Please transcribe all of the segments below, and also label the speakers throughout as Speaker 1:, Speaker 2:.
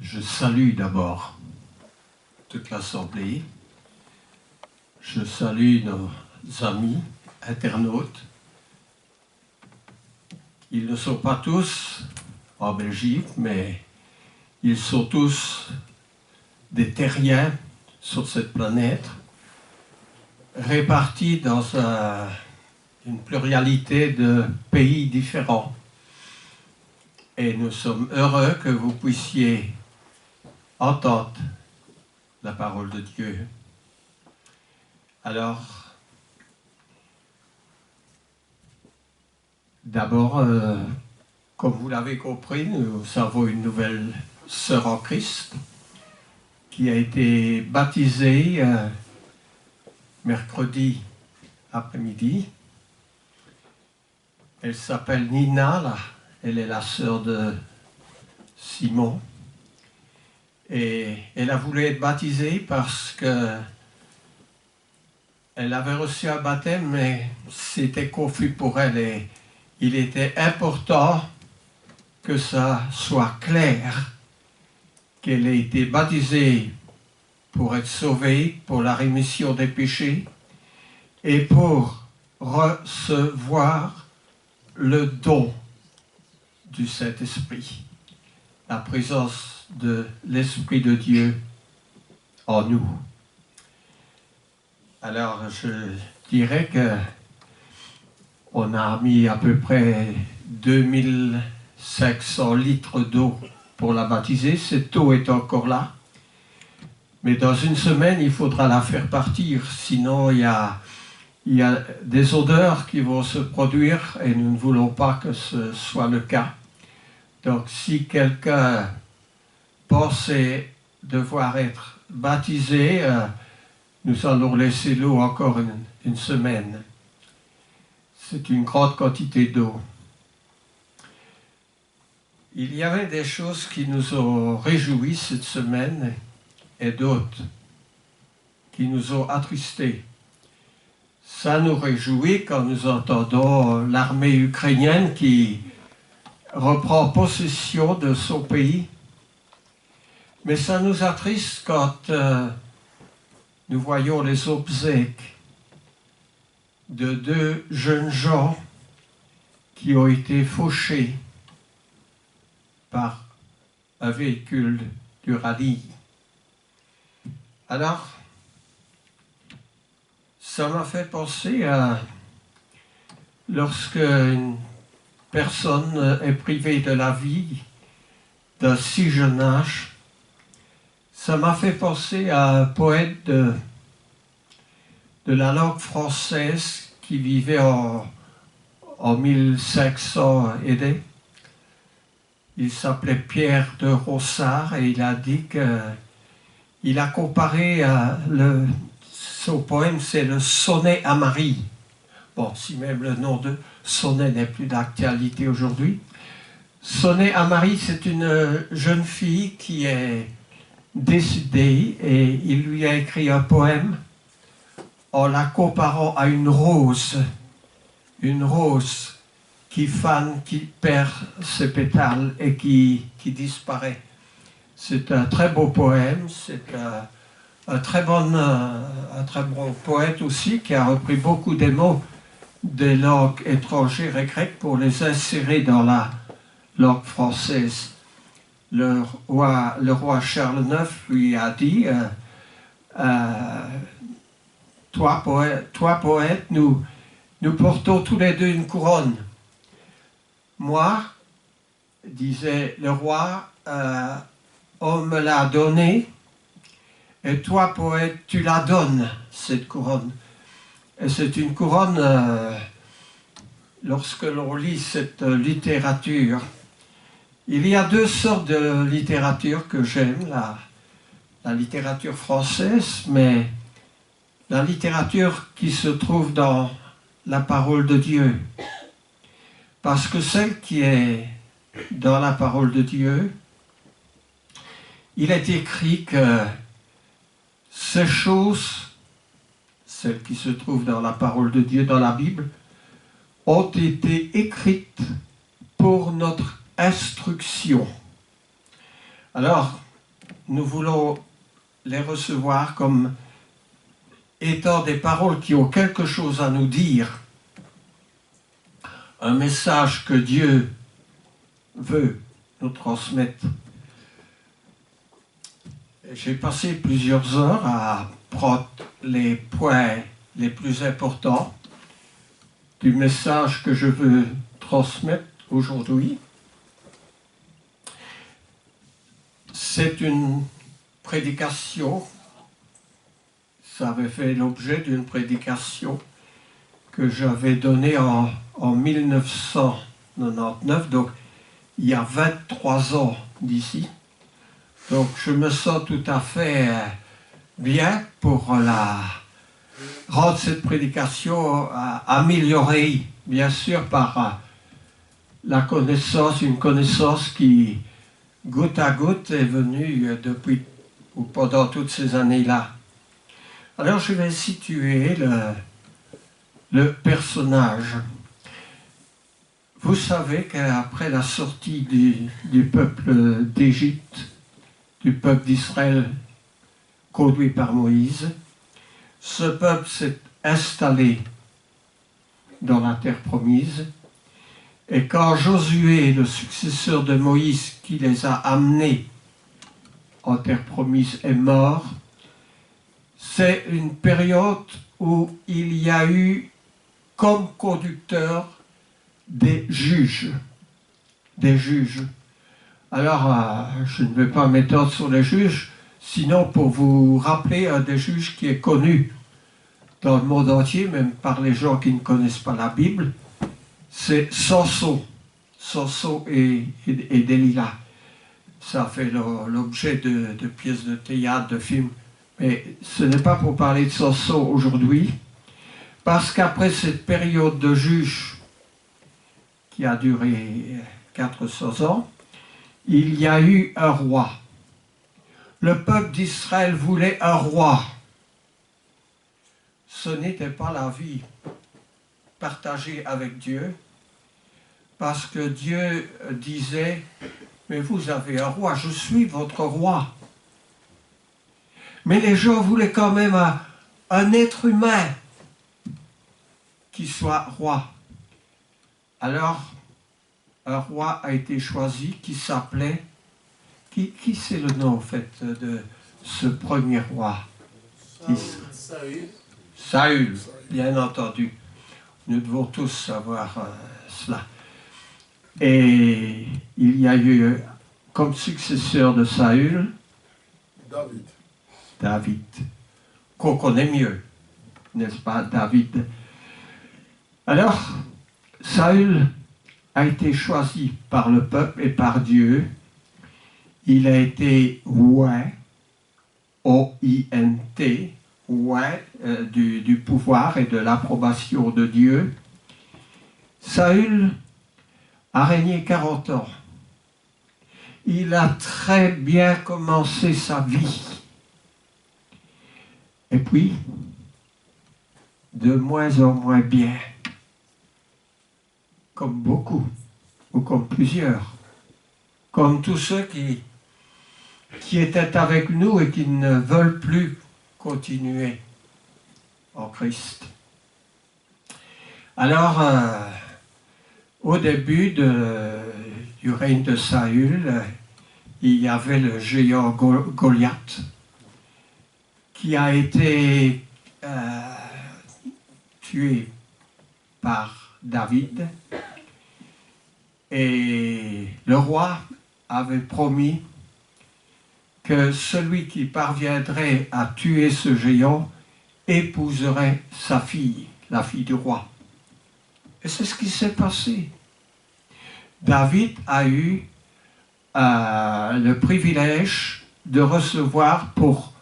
Speaker 1: Je salue d'abord toute l'Assemblée. Je salue nos amis internautes. Ils ne sont pas tous en Belgique, mais ils sont tous des terriens sur cette planète, répartis dans une pluralité de pays différents. Et nous sommes heureux que vous puissiez entendre la parole de Dieu. Alors, d'abord, comme vous l'avez compris, nous avons une nouvelle sœur en Christ qui a été baptisée mercredi après-midi. Elle s'appelle Nina, là. Elle est la sœur de Simon. Et elle a voulu être baptisée parce que elle avait reçu un baptême, mais c'était confus pour elle. Et il était important que ça soit clair, qu'elle ait été baptisée pour être sauvée, pour la rémission des péchés et pour recevoir le don du Saint-Esprit, la présence de l'Esprit de Dieu en nous. Alors, je dirais que on a mis à peu près 2500 litres d'eau pour la baptiser. Cette eau est encore là. Mais dans une semaine, il faudra la faire partir. Sinon, il y a des odeurs qui vont se produire et nous ne voulons pas que ce soit le cas. Donc, si quelqu'un pensait devoir être baptisé, nous allons laisser l'eau encore une semaine. C'est une grande quantité d'eau. Il y avait des choses qui nous ont réjouis cette semaine et d'autres qui nous ont attristés. Ça nous réjouit quand nous entendons l'armée ukrainienne qui reprend possession de son pays. Mais ça nous attriste quand nous voyons les obsèques de 2 jeunes gens qui ont été fauchés par un véhicule du rallye. Alors, ça m'a fait penser à lorsque une personne est privée de la vie d'un si jeune âge. Ça m'a fait penser à un poète de la langue française qui vivait en 1500 et des. Il s'appelait Pierre de Ronsard et il a dit qu'il a comparé son poème, c'est le sonnet à Marie. Bon, si même le nom de sonnet n'est plus d'actualité aujourd'hui. Sonnet à Marie, c'est une jeune fille qui est décédée et il lui a écrit un poème en la comparant à une rose qui fane, qui perd ses pétales et qui disparaît. C'est un très beau poème, c'est un très bon poète aussi qui a repris beaucoup des mots des langues étrangères et grecques pour les insérer dans la langue française. Le roi Charles IX lui a dit toi poète, nous portons tous les deux une couronne. Moi, disait le roi, on me l'a donnée, et toi, poète, tu la donnes, cette couronne. Et c'est une couronne, lorsque l'on lit cette littérature, il y a 2 sortes de littérature que j'aime, la littérature française, mais la littérature qui se trouve dans la parole de Dieu. Parce que celle qui est dans la parole de Dieu, il est écrit que ces choses, celles qui se trouvent dans la parole de Dieu, dans la Bible, ont été écrites pour notre instruction. Alors, nous voulons les recevoir comme étant des paroles qui ont quelque chose à nous dire, un message que Dieu veut nous transmettre. J'ai passé plusieurs heures à prendre les points les plus importants du message que je veux transmettre aujourd'hui. C'est une prédication, ça avait fait l'objet d'une prédication que j'avais donnée en 1999, donc il y a 23 ans d'ici. Donc je me sens tout à fait bien pour rendre cette prédication améliorée, bien sûr, par la connaissance, une connaissance qui, goutte à goutte, est venue depuis ou pendant toutes ces années-là. Alors je vais situer le personnage. Vous savez qu'après la sortie du peuple d'Égypte, du peuple d'Israël conduit par Moïse, ce peuple s'est installé dans la terre promise. Et quand Josué, le successeur de Moïse, qui les a amenés en terre promise, est mort, c'est une période où il y a eu comme conducteur des juges. Des juges. Alors, je ne vais pas m'étendre sur les juges, sinon pour vous rappeler un des juges qui est connu dans le monde entier, même par les gens qui ne connaissent pas la Bible, c'est Samson. Samson et Delilah. Ça fait l'objet de pièces de théâtre, de films. Mais ce n'est pas pour parler de Samson aujourd'hui, parce qu'après cette période de juge qui a duré 400 ans, il y a eu un roi. Le peuple d'Israël voulait un roi. Ce n'était pas la vie partagée avec Dieu, parce que Dieu disait, mais vous avez un roi, je suis votre roi. Mais les gens voulaient quand même un être humain qui soit roi. Alors, un roi a été choisi qui s'appelait... Qui c'est le nom, en fait, de ce premier roi?
Speaker 2: Saül.
Speaker 1: Saül, bien entendu. Nous devons tous savoir cela. Et il y a eu, comme successeur de Saül, David, qu'on connaît mieux, n'est-ce pas, David? Alors, Saül a été choisi par le peuple et par Dieu. Il a été oint, O-I-N-T, oint du pouvoir et de l'approbation de Dieu. Saül a régné 40 ans. Il a très bien commencé sa vie. Et puis, de moins en moins bien. Comme beaucoup, ou comme plusieurs. Comme tous ceux qui étaient avec nous et qui ne veulent plus continuer en Christ. Alors, au début du règne de Saül, il y avait le géant Goliath qui a été tué par David. Et le roi avait promis que celui qui parviendrait à tuer ce géant épouserait sa fille, la fille du roi. Et c'est ce qui s'est passé. David a eu le privilège de recevoir pour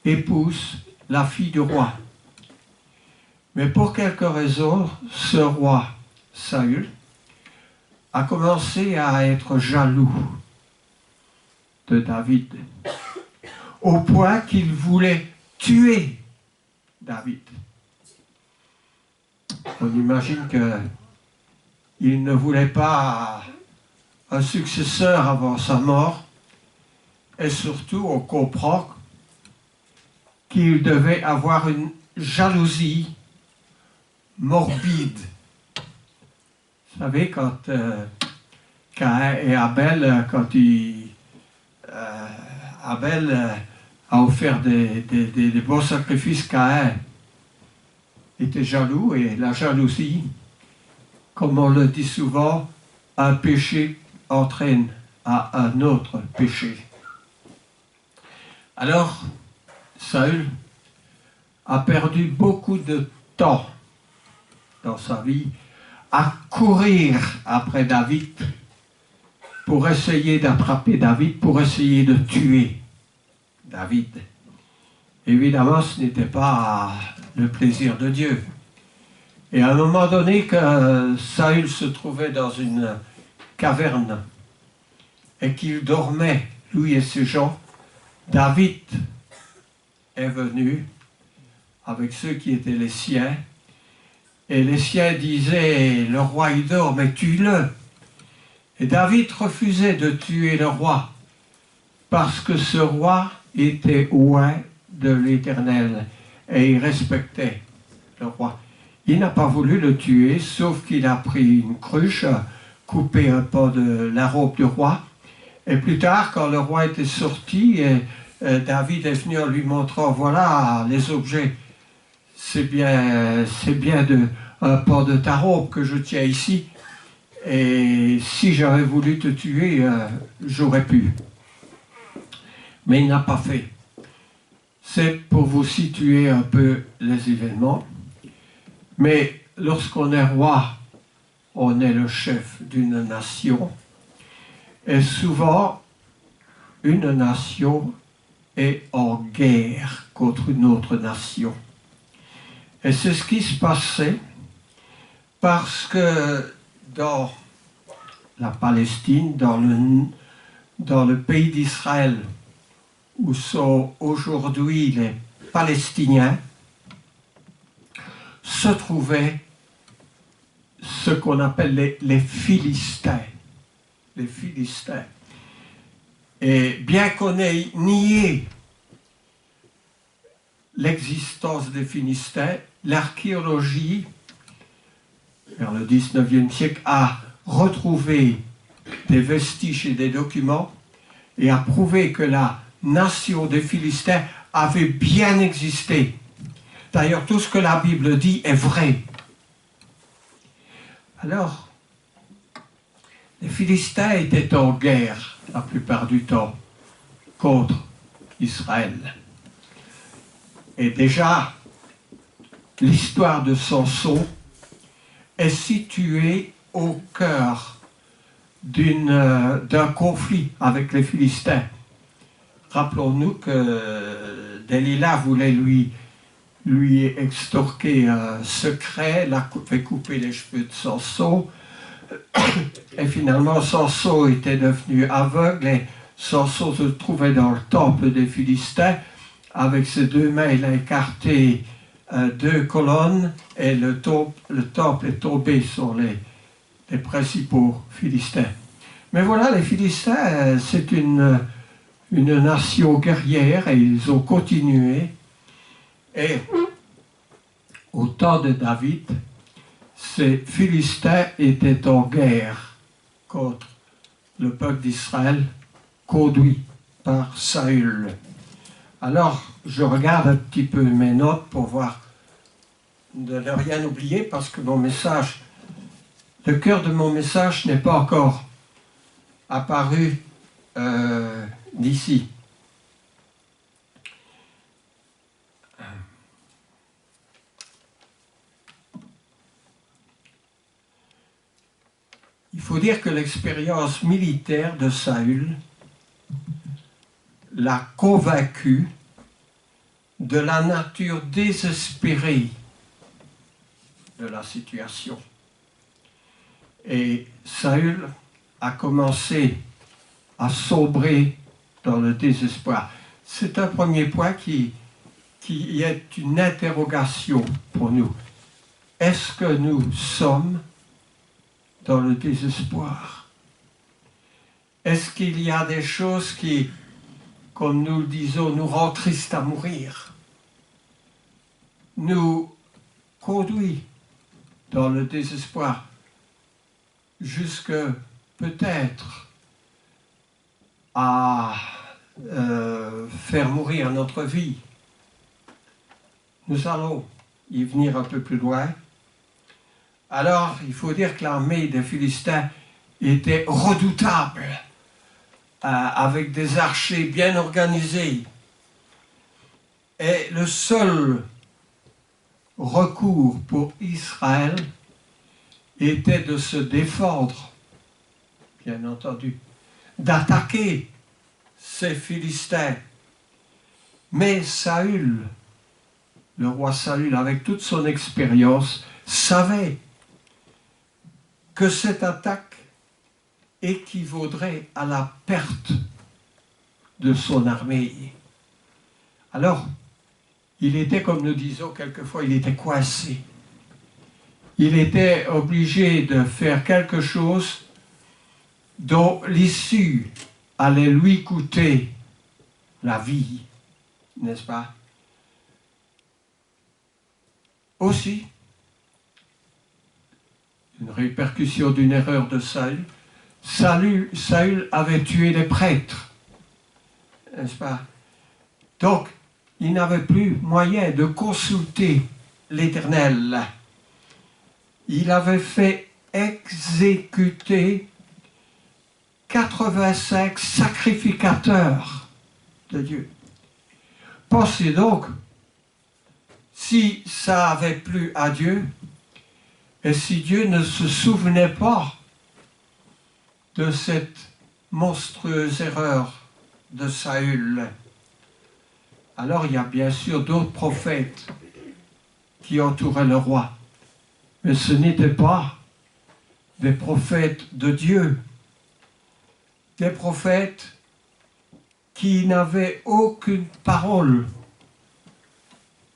Speaker 1: épouse la fille du roi. Mais pour quelque raison, ce roi, Saül, a commencé à être jaloux de David, au point qu'il voulait tuer David. On imagine qu'il ne voulait pas un successeur avant sa mort, Et surtout, on comprend qu'il devait avoir une jalousie morbide. Vous savez, quand Caïn et Abel, Abel a offert des beaux sacrifices, Caïn était jaloux, et la jalousie, comme on le dit souvent, un péché entraîne à un autre péché. Alors, Saül a perdu beaucoup de temps dans sa vie à courir après David pour essayer d'attraper David, pour essayer de tuer David. Évidemment, ce n'était pas le plaisir de Dieu. Et à un moment donné, que Saül se trouvait dans une caverne et qu'il dormait, lui et ses gens, David est venu avec ceux qui étaient les siens, et les siens disaient, le roi il dort, mais tue-le. Et David refusait de tuer le roi, parce que ce roi était loin de l'Éternel, et il respectait le roi. Il n'a pas voulu le tuer, sauf qu'il a pris une cruche, coupé un peu de la robe du roi, et plus tard, quand le roi était sorti, David est venu en lui montrant, voilà les objets, c'est bien un pan de ta robe que je tiens ici, et si j'avais voulu te tuer, j'aurais pu. Mais il n'a pas fait. C'est pour vous situer un peu les événements. Mais lorsqu'on est roi, on est le chef d'une nation. Et souvent, une nation est en guerre contre une autre nation. Et c'est ce qui se passait parce que dans la Palestine, dans le pays d'Israël, où sont aujourd'hui les Palestiniens, se trouvaient ce qu'on appelle les Philistins. Les Philistins. Et bien qu'on ait nié l'existence des Philistins, l'archéologie, vers le 19e siècle, a retrouvé des vestiges et des documents et a prouvé que la nation des Philistins avait bien existé. D'ailleurs, tout ce que la Bible dit est vrai. Alors, les Philistins étaient en guerre la plupart du temps contre Israël. Et déjà, l'histoire de Samson est située au cœur d'un conflit avec les Philistins. Rappelons-nous que Delilah voulait lui extorquer un secret, fait couper les cheveux de Samson, et finalement Samson était devenu aveugle, et Samson se trouvait dans le temple des Philistins. Avec ses deux mains, il a écarté deux colonnes, et le temple est tombé sur les principaux Philistins. Mais voilà, les Philistins, c'est une nation guerrière, et ils ont continué. Et au temps de David, ces Philistins étaient en guerre contre le peuple d'Israël, conduit par Saül. Alors, je regarde un petit peu mes notes pour voir de ne rien oublier, parce que le cœur de mon message n'est pas encore apparu d'ici. Il faut dire que l'expérience militaire de Saül l'a convaincu de la nature désespérée de la situation. Et Saül a commencé à sombrer dans le désespoir. C'est un premier point qui est une interrogation pour nous. Est-ce que nous sommes dans le désespoir? Est-ce qu'il y a des choses qui comme nous le disons, nous rend triste à mourir, nous conduit dans le désespoir, jusque peut-être à faire mourir notre vie. Nous allons y venir un peu plus loin. Alors, il faut dire que l'armée des Philistins était redoutable, avec des archers bien organisés. Et le seul recours pour Israël était de se défendre, bien entendu, d'attaquer ces Philistins. Mais Saül, le roi Saül, avec toute son expérience, savait que cette attaque équivaudrait à la perte de son armée. Alors, il était, comme nous disons quelquefois, il était coincé. Il était obligé de faire quelque chose dont l'issue allait lui coûter la vie, n'est-ce pas? Aussi, une répercussion d'une erreur de Saül, Saül avait tué les prêtres, n'est-ce pas? Donc, il n'avait plus moyen de consulter l'Éternel. Il avait fait exécuter 85 sacrificateurs de Dieu. Pensez donc, si ça avait plu à Dieu, et si Dieu ne se souvenait pas de cette monstrueuse erreur de Saül, alors il y a bien sûr d'autres prophètes qui entouraient le roi. Mais ce n'étaient pas des prophètes de Dieu, des prophètes qui n'avaient aucune parole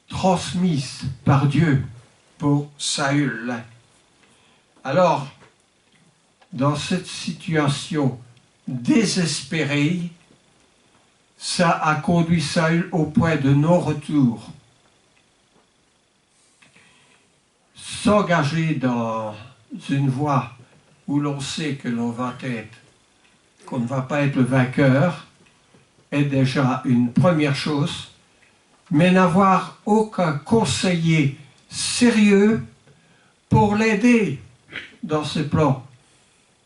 Speaker 1: transmise par Dieu pour Saül. Alors, dans cette situation désespérée, ça a conduit Saül au point de non-retour. S'engager dans une voie où l'on sait que qu'on ne va pas être le vainqueur, est déjà une première chose, mais n'avoir aucun conseiller sérieux pour l'aider dans ses plans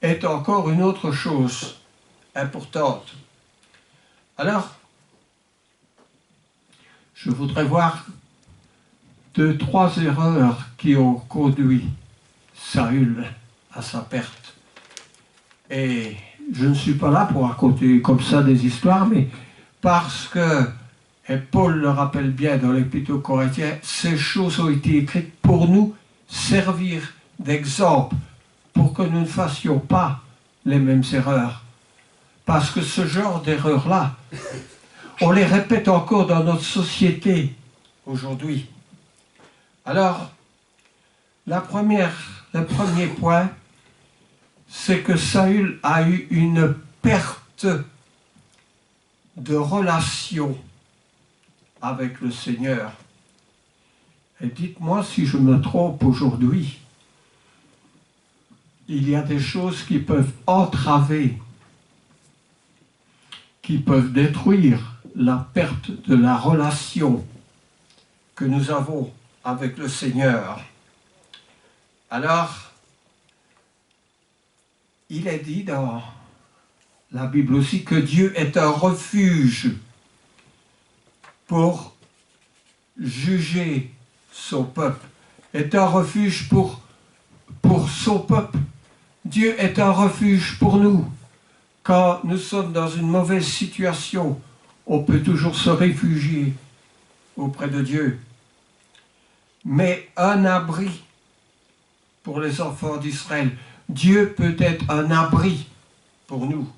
Speaker 1: est encore une autre chose importante. Alors, je voudrais voir 2-3 erreurs qui ont conduit Saül à sa perte. Et je ne suis pas là pour raconter comme ça des histoires, mais parce que, et Paul le rappelle bien dans l'Épître aux Corinthiens, ces choses ont été écrites pour nous servir d'exemple, pour que nous ne fassions pas les mêmes erreurs. Parce que ce genre d'erreurs-là, on les répète encore dans notre société aujourd'hui. Alors, le premier point, c'est que Saül a eu une perte de relation avec le Seigneur. Et dites-moi si je me trompe aujourd'hui. Il y a des choses qui peuvent entraver, qui peuvent détruire la perte de la relation que nous avons avec le Seigneur. Alors, il est dit dans la Bible aussi que Dieu est un refuge pour juger son peuple, est un refuge pour son peuple. Dieu est un refuge pour nous. Quand nous sommes dans une mauvaise situation, on peut toujours se réfugier auprès de Dieu. Mais un abri pour les enfants d'Israël, Dieu peut être un abri pour nous.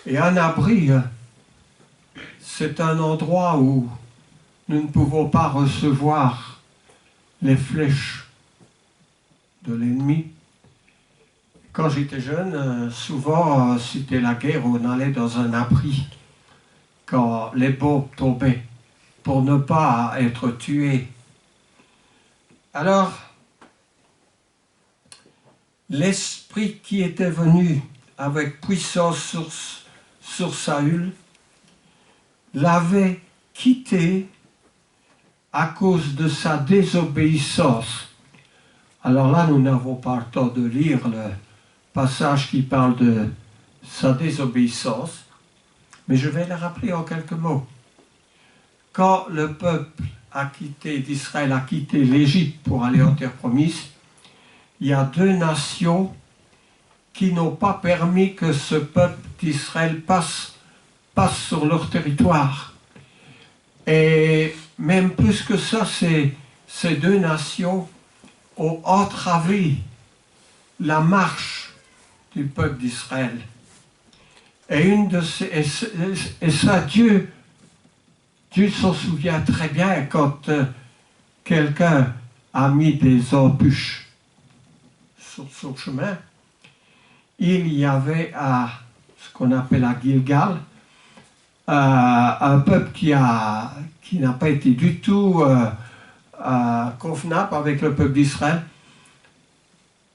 Speaker 1: Et un abri, c'est un endroit où nous ne pouvons pas recevoir les flèches de l'ennemi. Quand j'étais jeune, souvent, c'était la guerre, on allait dans un abri. quand les bombes tombaient, pour ne pas être tués. Alors, l'esprit qui était venu avec puissance sur Saül l'avait quitté à cause de sa désobéissance. Alors là, nous n'avons pas le temps de lire le passage qui parle de sa désobéissance, mais je vais le rappeler en quelques mots. Quand le peuple d'Israël a quitté l'Égypte pour aller en terre promise, il y a deux nations qui n'ont pas permis que ce peuple d'Israël passe sur leur territoire. Et même plus que ça, ces deux nations ont entravé la marche du peuple d'Israël. Et ça, Dieu s'en souvient très bien quand quelqu'un a mis des embûches sur son chemin. Il y avait à ce qu'on appelle à Gilgal un peuple qui n'a pas été du tout convenable avec le peuple d'Israël.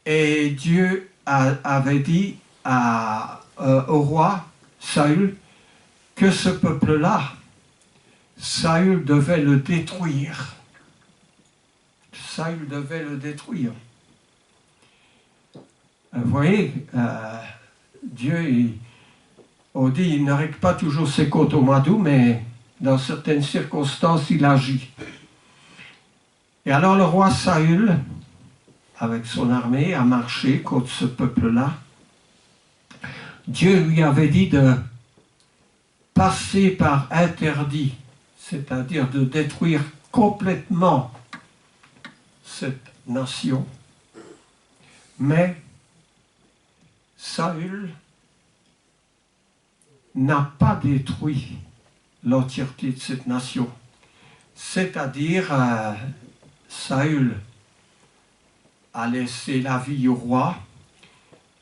Speaker 1: Et Dieu avait dit au roi Saül que ce peuple-là, Saül devait le détruire. Saül devait le détruire. Vous voyez, Dieu, on dit, il ne règle pas toujours ses comptes au mois d'août, mais dans certaines circonstances, il agit. Et alors le roi Saül, avec son armée, a marché contre ce peuple-là. Dieu lui avait dit de passer par interdit, c'est-à-dire de détruire complètement cette nation. Mais Saül n'a pas détruit l'entièreté de cette nation. C'est-à-dire, Saül a laissé la vie au roi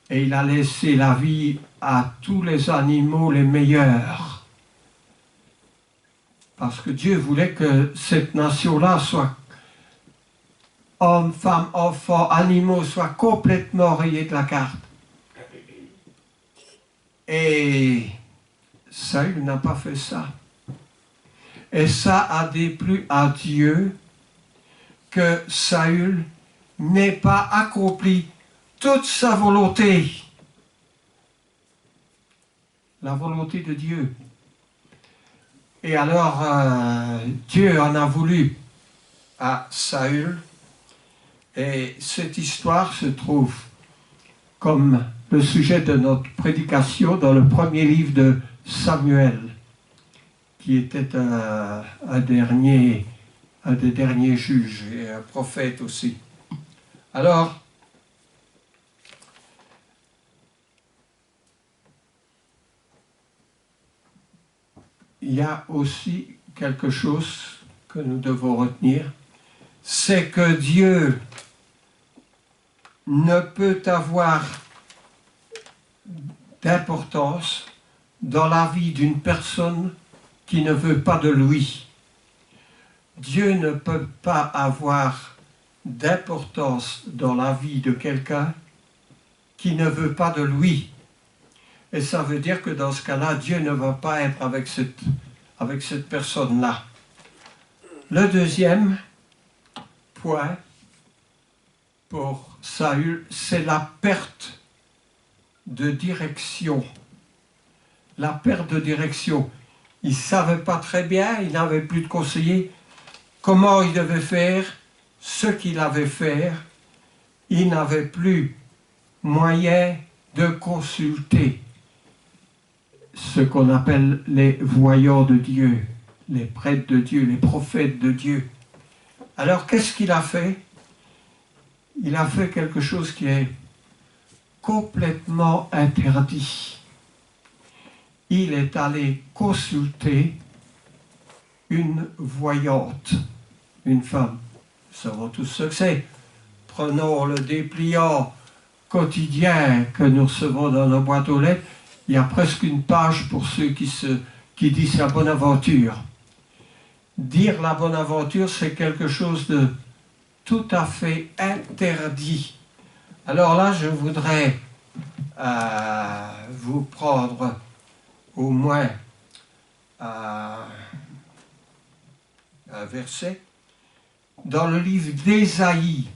Speaker 1: et il a laissé la vie à tous les animaux les meilleurs. Parce que Dieu voulait que cette nation-là soit, hommes, femmes, enfants, animaux, soit complètement rayés de la carte. Et Saül n'a pas fait ça. Et ça a déplu à Dieu que Saül n'ait pas accompli toute sa volonté. La volonté de Dieu. Et alors, Dieu en a voulu à Saül. Et cette histoire se trouve comme le sujet de notre prédication dans le premier livre de Samuel, qui était un des derniers juges et un prophète aussi. Alors, il y a aussi quelque chose que nous devons retenir, c'est que Dieu ne peut avoir d'importance dans la vie d'une personne qui ne veut pas de lui. Dieu ne peut pas avoir d'importance dans la vie de quelqu'un qui ne veut pas de lui. Et ça veut dire que dans ce cas-là, Dieu ne va pas être avec cette personne-là. Le deuxième point pour Saül, c'est la perte de direction. La perte de direction. Il ne savait pas très bien, il n'avait plus de conseiller, comment il devait faire, ce qu'il avait faire. Il n'avait plus moyen de consulter ce qu'on appelle les voyants de Dieu, les prêtres de Dieu, les prophètes de Dieu. Alors qu'est-ce qu'il a fait? Il a fait quelque chose qui est complètement interdit. Il est allé consulter une voyante, une femme. Nous savons tous ce que c'est. Prenons le dépliant quotidien que nous recevons dans nos boîtes aux lettres. Il y a presque une page pour ceux qui qui dit sa bonne aventure. Dire la bonne aventure, c'est quelque chose de tout à fait interdit. Alors là, je voudrais vous prendre au moins un verset dans le livre d'Ésaïe,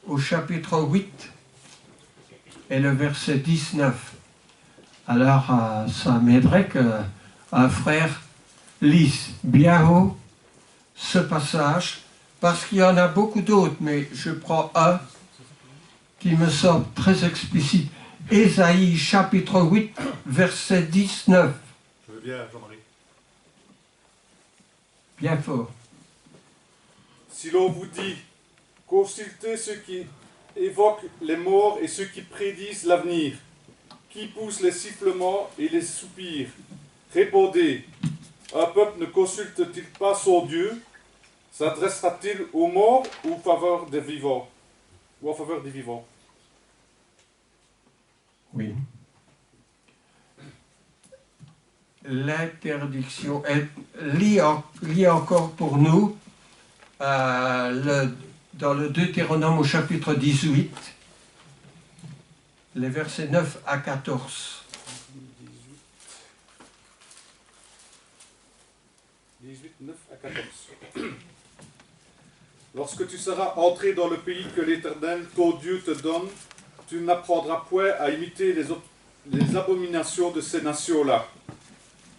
Speaker 1: au chapitre 8 et le verset 19. Alors, ça m'aiderait qu'un frère lise bien haut ce passage, parce qu'il y en a beaucoup d'autres, mais je prends un qui me semble très explicite. Ésaïe, chapitre 8, verset 19.
Speaker 3: Je veux bien, Jean-Marie.
Speaker 1: Bien fort.
Speaker 3: Si l'on vous dit, consultez ceux qui évoquent les morts et ceux qui prédisent l'avenir, qui poussent les sifflements et les soupirs, répondez, un peuple ne consulte-t-il pas son Dieu? S'adressera-t-il aux morts ou en faveur des vivants? Ou en faveur des vivants?
Speaker 1: Oui. L'interdiction, elle lit encore pour nous dans le Deutéronome au chapitre 18, les versets 9 à 14.
Speaker 3: 18, 9 à 14. Lorsque tu seras entré dans le pays que l'Éternel, ton Dieu, te donne, tu n'apprendras point à imiter les abominations de ces nations-là.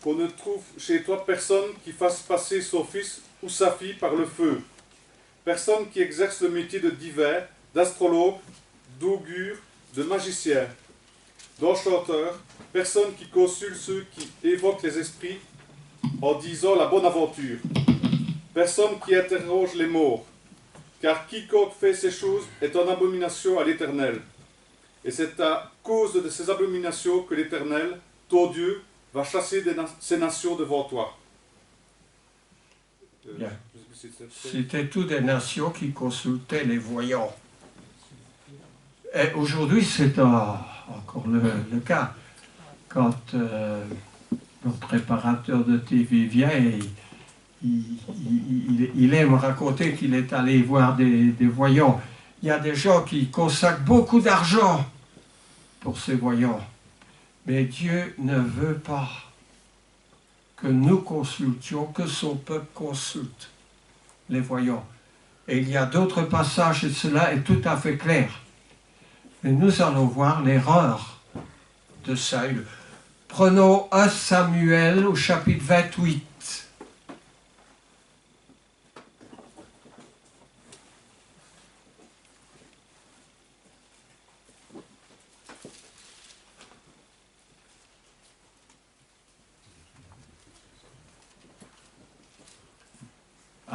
Speaker 3: Qu'on ne trouve chez toi personne qui fasse passer son fils ou sa fille par le feu. Personne qui exerce le métier de divin, d'astrologue, d'augure, de magicien, d'enchanteur. Personne qui consulte ceux qui évoquent les esprits en disant la bonne aventure. Personne qui interroge les morts. Car quiconque fait ces choses est en abomination à l'Éternel. Et c'est à cause de ces abominations que l'Éternel, ton Dieu, va chasser ces nations devant toi.
Speaker 1: Bien. C'était toutes des nations qui consultaient les voyants. Et aujourd'hui, c'est encore le cas. Quand notre préparateur de TV vient, il aime raconter qu'il est allé voir des voyants. Il y a des gens qui consacrent beaucoup d'argent pour ces voyants. Mais Dieu ne veut pas que nous consultions, que son peuple consulte les voyants. Et il y a d'autres passages, et cela est tout à fait clair. Mais nous allons voir l'erreur de Saül. Prenons 1 Samuel au chapitre 28.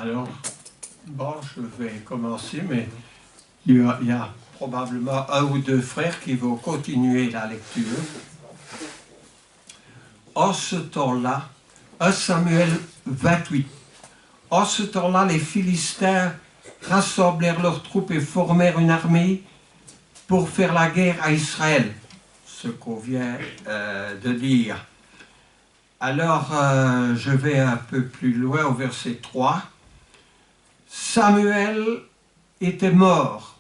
Speaker 1: Alors, bon, je vais commencer, mais il y a probablement un ou deux frères qui vont continuer la lecture. En ce temps-là, 1 Samuel 28, en ce temps-là, les Philistins rassemblèrent leurs troupes et formèrent une armée pour faire la guerre à Israël, ce qu'on vient de dire. Alors, je vais un peu plus loin au verset 3. Samuel était mort.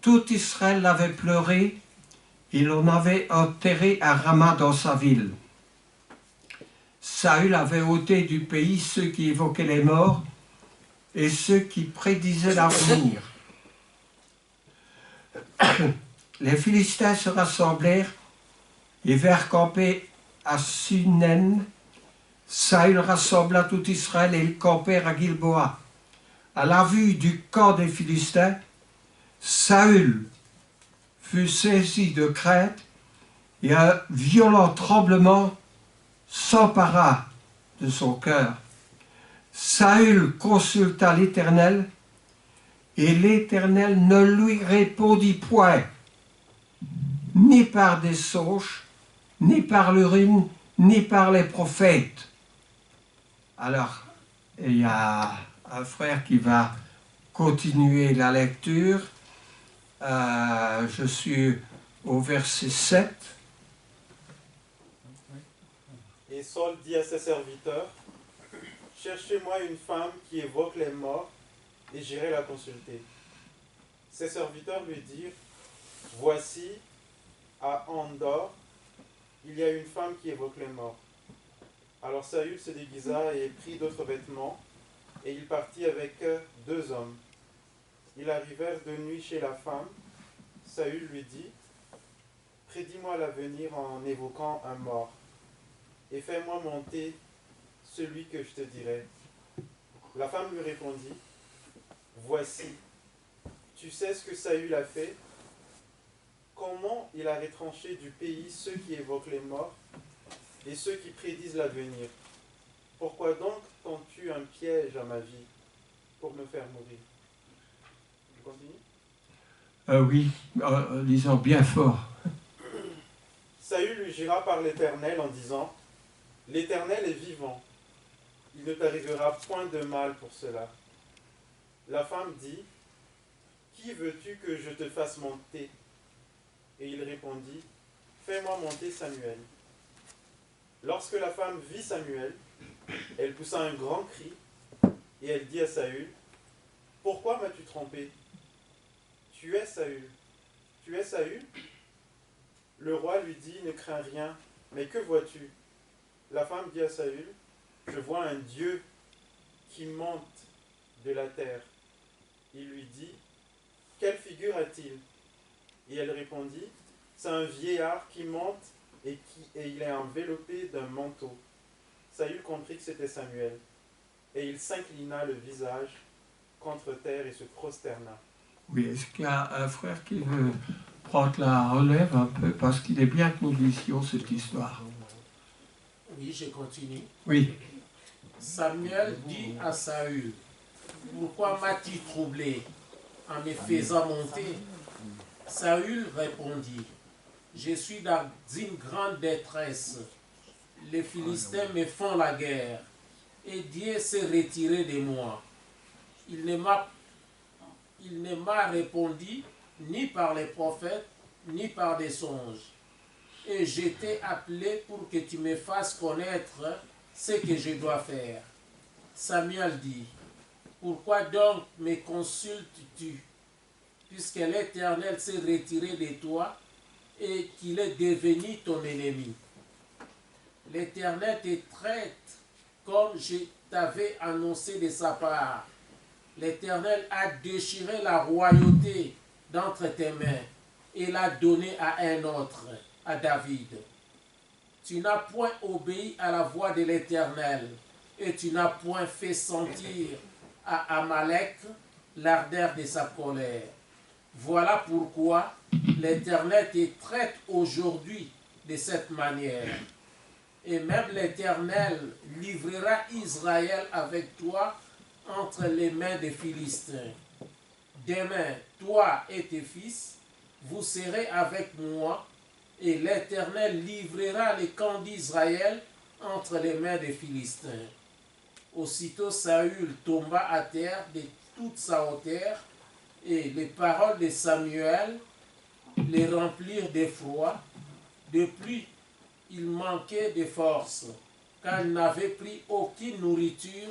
Speaker 1: Tout Israël l'avait pleuré et l'on avait enterré à Rama dans sa ville. Saül avait ôté du pays ceux qui évoquaient les morts et ceux qui prédisaient l'avenir. Les Philistins se rassemblèrent et vinrent camper à Sunem. Saül rassembla tout Israël et ils campèrent à Gilboa. À la vue du camp des Philistins, Saül fut saisi de crainte et un violent tremblement s'empara de son cœur. Saül consulta l'Éternel et l'Éternel ne lui répondit point, ni par des songes, ni par l'Urim, ni par les prophètes. Alors, il y a un frère qui va continuer la lecture. Je suis au verset 7.
Speaker 4: Et Saul dit à ses serviteurs, « Cherchez-moi une femme qui évoque les morts, et j'irai la consulter. » Ses serviteurs lui dirent, « Voici, à Endor, il y a une femme qui évoque les morts. » Alors Saül se déguisa et prit d'autres vêtements, et il partit avec 2 hommes. Ils arrivèrent de nuit chez la femme. Saül lui dit, « Prédis-moi l'avenir en évoquant un mort, et fais-moi monter celui que je te dirai. » La femme lui répondit, « Voici, tu sais ce que Saül a fait, comment il a retranché du pays ceux qui évoquent les morts et ceux qui prédisent l'avenir. Pourquoi donc tends-tu un piège à ma vie pour me faire mourir? » Je continue?
Speaker 1: Oui, disons bien fort.
Speaker 4: Saül lui jura par l'Éternel en disant, « L'Éternel est vivant, il ne t'arrivera point de mal pour cela. » La femme dit, « Qui veux-tu que je te fasse monter? » Et il répondit, « Fais-moi monter Samuel. » Lorsque la femme vit Samuel, elle poussa un grand cri, et elle dit à Saül, « Pourquoi m'as-tu trompé? Tu es Saül. Tu es Saül? » Le roi lui dit, « Ne crains rien, mais que vois-tu? » La femme dit à Saül, « Je vois un Dieu qui monte de la terre. » Il lui dit, « Quelle figure a-t-il? » Et elle répondit, « C'est un vieillard qui monte et il est enveloppé d'un manteau. » Saül comprit que c'était Samuel, et il s'inclina le visage contre terre et se prosterna.
Speaker 1: Oui, est-ce qu'il y a un frère qui veut prendre la relève un peu, parce qu'il est bien que nous lisions cette histoire.
Speaker 2: Oui, je continue.
Speaker 1: Oui.
Speaker 2: Samuel dit à Saül, « Pourquoi m'as-tu troublé en me faisant monter? » Saül répondit, « Je suis dans une grande détresse. Les Philistins me font la guerre, et Dieu s'est retiré de moi. Il ne m'a répondu ni par les prophètes, ni par des songes. Et je t'ai appelé pour que tu me fasses connaître ce que je dois faire. » Samuel dit, « Pourquoi donc me consultes-tu, puisque l'Éternel s'est retiré de toi et qu'il est devenu ton ennemi? L'Éternel te traite comme je t'avais annoncé de sa part. L'Éternel a déchiré la royauté d'entre tes mains et l'a donnée à un autre, à David. Tu n'as point obéi à la voix de l'Éternel et tu n'as point fait sentir à Amalek l'ardeur de sa colère. Voilà pourquoi l'Éternel te traite aujourd'hui de cette manière. Et même l'Éternel livrera Israël avec toi entre les mains des Philistins. Demain, toi et tes fils, vous serez avec moi, et l'Éternel livrera les camps d'Israël entre les mains des Philistins. » Aussitôt Saül tomba à terre de toute sa hauteur, et les paroles de Samuel les remplirent d'effroi. Depuis, il manquait de force, car il n'avait pris aucune nourriture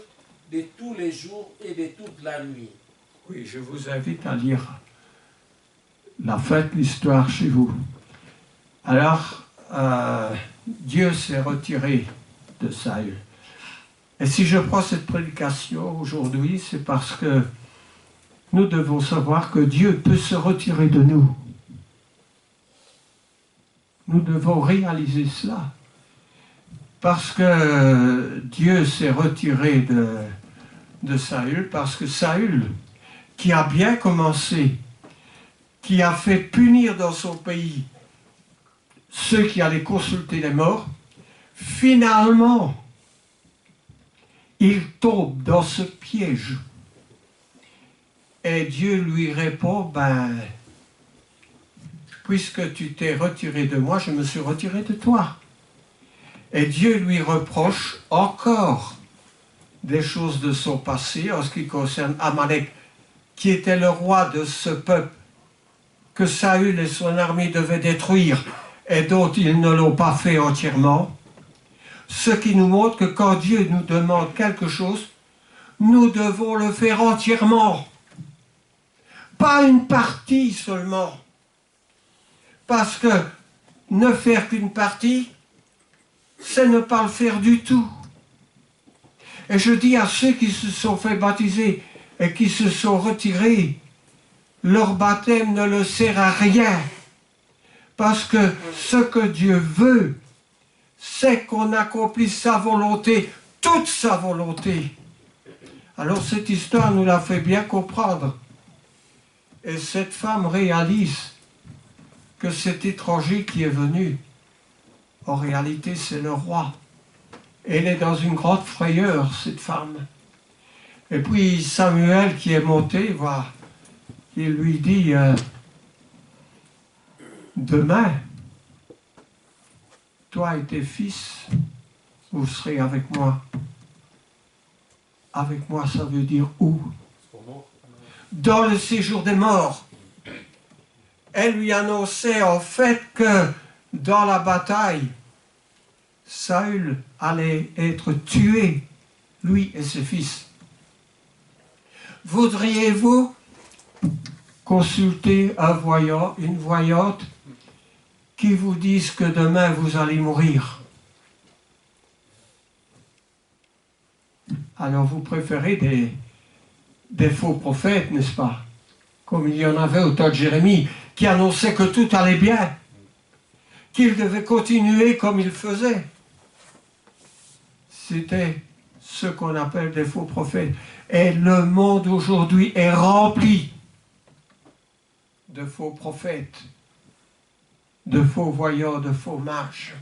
Speaker 2: de tous les jours et de toute la nuit.
Speaker 1: Oui, je vous invite à lire la fin de l'histoire chez vous. Alors, Dieu s'est retiré de Saül. Et si je prends cette prédication aujourd'hui, c'est parce que nous devons savoir que Dieu peut se retirer de nous. Nous devons réaliser cela. Parce que Dieu s'est retiré de Saül, parce que Saül, qui a bien commencé, qui a fait punir dans son pays ceux qui allaient consulter les morts, finalement, il tombe dans ce piège. Et Dieu lui répond, puisque tu t'es retiré de moi, je me suis retiré de toi. Et Dieu lui reproche encore des choses de son passé en ce qui concerne Amalek, qui était le roi de ce peuple que Saül et son armée devaient détruire et dont ils ne l'ont pas fait entièrement. Ce qui nous montre que quand Dieu nous demande quelque chose, nous devons le faire entièrement. Pas une partie seulement. Parce que ne faire qu'une partie, c'est ne pas le faire du tout. Et je dis à ceux qui se sont fait baptiser et qui se sont retirés, leur baptême ne leur sert à rien. Parce que ce que Dieu veut, c'est qu'on accomplisse sa volonté, toute sa volonté. Alors cette histoire nous l'a fait bien comprendre. Et cette femme réalise que cet étranger qui est venu, en réalité c'est le roi. Elle est dans une grande frayeur, cette femme. Et puis Samuel qui est monté, voilà, il lui dit, demain, toi et tes fils, vous serez avec moi. Avec moi, ça veut dire où? Dans le séjour des morts. Elle lui annonçait en fait que dans la bataille, Saül allait être tué, lui et ses fils. Voudriez-vous consulter un voyant, une voyante qui vous dise que demain vous allez mourir? Alors vous préférez des faux prophètes, n'est-ce pas? Comme il y en avait au temps de Jérémie, qui annonçait que tout allait bien, qu'il devait continuer comme il faisait. C'était ce qu'on appelle des faux prophètes. Et le monde aujourd'hui est rempli de faux prophètes, de faux voyants, de faux mages.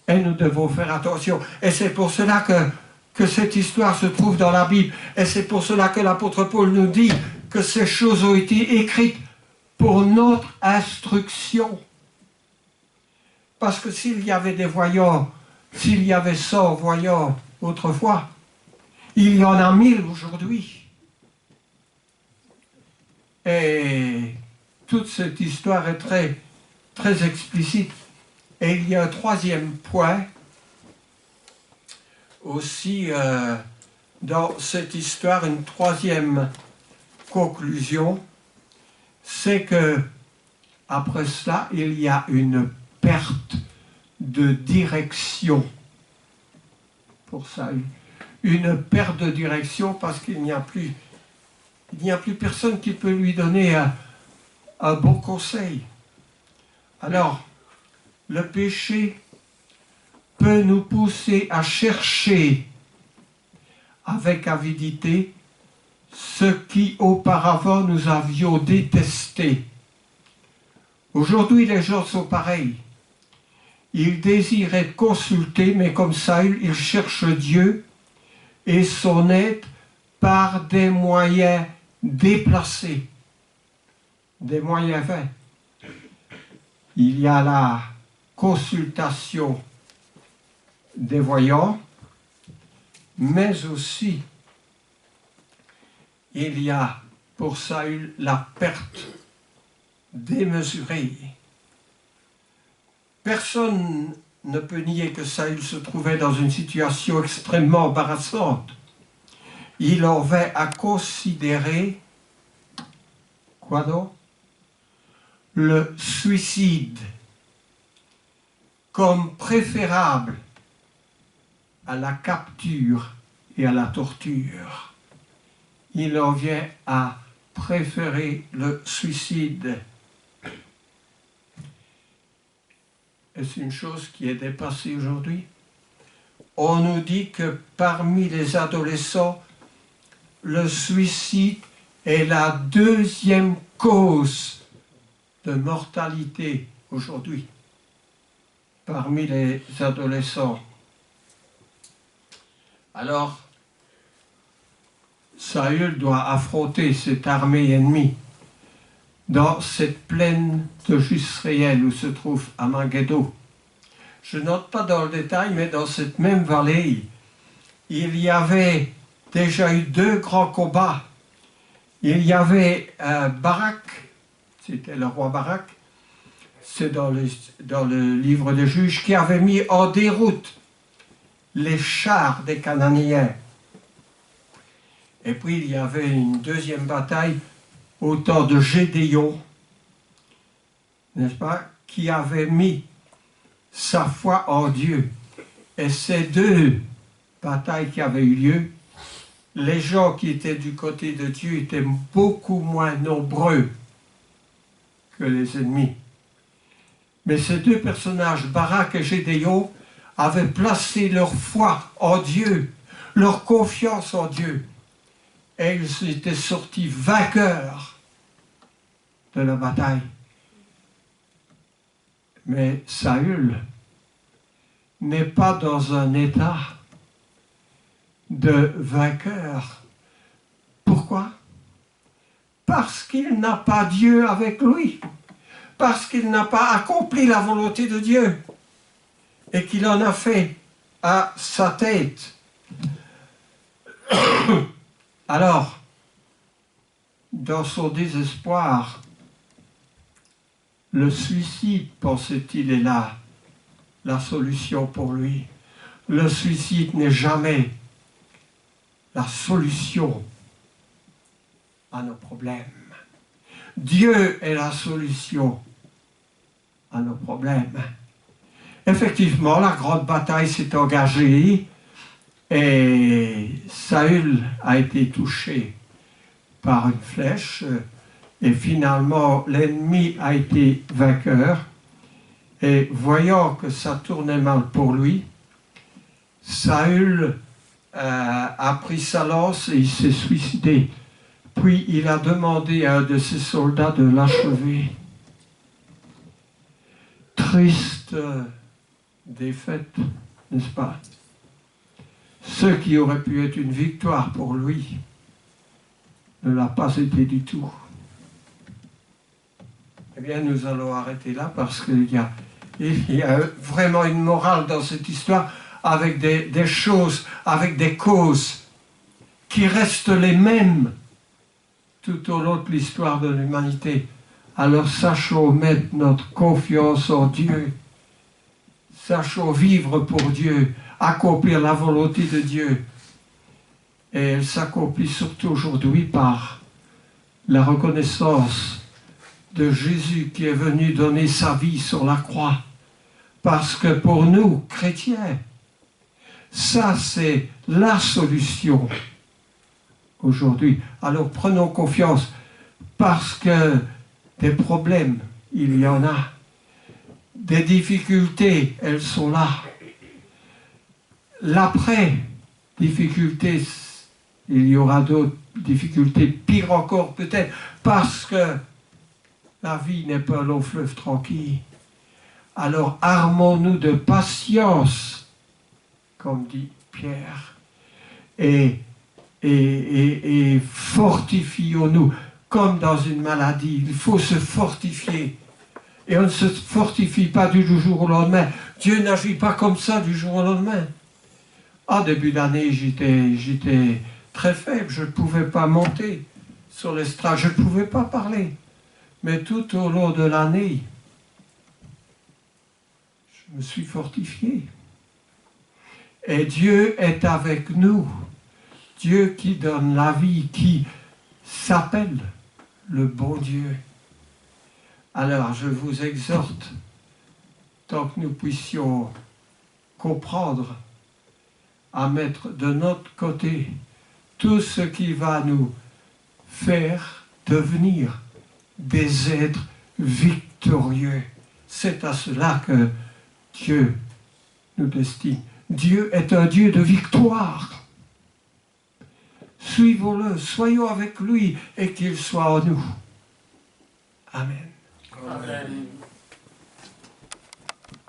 Speaker 1: Et nous devons faire attention. Et c'est pour cela que cette histoire se trouve dans la Bible. Et c'est pour cela que l'apôtre Paul nous dit que ces choses ont été écrites pour notre instruction. Parce que s'il y avait des voyants, s'il y avait 100 voyants autrefois, il y en a 1000 aujourd'hui. Et toute cette histoire est très, très explicite. Et il y a un troisième point aussi dans cette histoire, une troisième conclusion, c'est que après cela, il y a une perte de direction pour ça. Une perte de direction parce qu'il n'y a plus personne qui peut lui donner un bon conseil. Alors, le péché peut nous pousser à chercher avec avidité ce qui auparavant nous avions détesté. Aujourd'hui, les gens sont pareils. Ils désirent être consultés, mais comme Saül, ils cherchent Dieu et son aide par des moyens déplacés, des moyens vains. Il y a la consultation des voyants, mais aussi il y a pour Saül la perte démesurée. Personne ne peut nier que Saül se trouvait dans une situation extrêmement embarrassante. Il en vint à considérer, quoi donc? Le suicide comme préférable à la capture et à la torture. Il en vient à préférer le suicide. Est-ce une chose qui est dépassée aujourd'hui? On nous dit que parmi les adolescents, le suicide est la deuxième cause de mortalité aujourd'hui. Parmi les adolescents. Alors, Saül doit affronter cette armée ennemie dans cette plaine de Jezréel où se trouve Amagédo. Je note pas dans le détail, mais dans cette même vallée, il y avait déjà eu 2 grands combats. Il y avait Barak, c'était le roi Barak, c'est dans le livre des Juges, qui avait mis en déroute les chars des Cananéens. Et puis il y avait une deuxième bataille au temps de Gédéon, n'est-ce pas, qui avait mis sa foi en Dieu. Et ces deux batailles qui avaient eu lieu, les gens qui étaient du côté de Dieu étaient beaucoup moins nombreux que les ennemis. Mais ces deux personnages, Barak et Gédéon, avaient placé leur foi en Dieu, leur confiance en Dieu. Et ils étaient sortis vainqueurs de la bataille. Mais Saül n'est pas dans un état de vainqueur. Pourquoi? Parce qu'il n'a pas Dieu avec lui. Parce qu'il n'a pas accompli la volonté de Dieu. Et qu'il en a fait à sa tête. Alors, dans son désespoir, le suicide, pensait-il, est là la solution pour lui. Le suicide n'est jamais la solution à nos problèmes. Dieu est la solution à nos problèmes. Effectivement, la grande bataille s'est engagée et Saül a été touché par une flèche et finalement l'ennemi a été vainqueur. Et voyant que ça tournait mal pour lui, Saül a pris sa lance et il s'est suicidé. Puis il a demandé à un de ses soldats de l'achever. Triste défaite, n'est-ce pas? Ce qui aurait pu être une victoire pour lui ne l'a pas été du tout. Eh bien, nous allons arrêter là parce qu'il y a vraiment une morale dans cette histoire avec des choses, avec des causes qui restent les mêmes tout au long de l'histoire de l'humanité. Alors sachons mettre notre confiance en Dieu, sachons vivre pour Dieu, accomplir la volonté de Dieu. Et elle s'accomplit surtout aujourd'hui par la reconnaissance de Jésus qui est venu donner sa vie sur la croix. Parce que pour nous, chrétiens, ça c'est la solution aujourd'hui. Alors prenons confiance parce que des problèmes, il y en a. Des difficultés, elles sont là. L'après-difficulté, il y aura d'autres difficultés, pire encore peut-être, parce que la vie n'est pas un long fleuve tranquille. Alors armons-nous de patience, comme dit Pierre, et fortifions-nous, comme dans une maladie. Il faut se fortifier. Et on ne se fortifie pas du jour au lendemain. Dieu n'agit pas comme ça du jour au lendemain. En début d'année, j'étais très faible, je ne pouvais pas monter sur l'estrade, je ne pouvais pas parler. Mais tout au long de l'année, je me suis fortifié. Et Dieu est avec nous. Dieu qui donne la vie, qui s'appelle le bon Dieu. Alors, je vous exhorte, tant que nous puissions comprendre, à mettre de notre côté tout ce qui va nous faire devenir des êtres victorieux. C'est à cela que Dieu nous destine. Dieu est un Dieu de victoire. Suivons-le, soyons avec lui et qu'il soit en nous. Amen.
Speaker 2: Amen.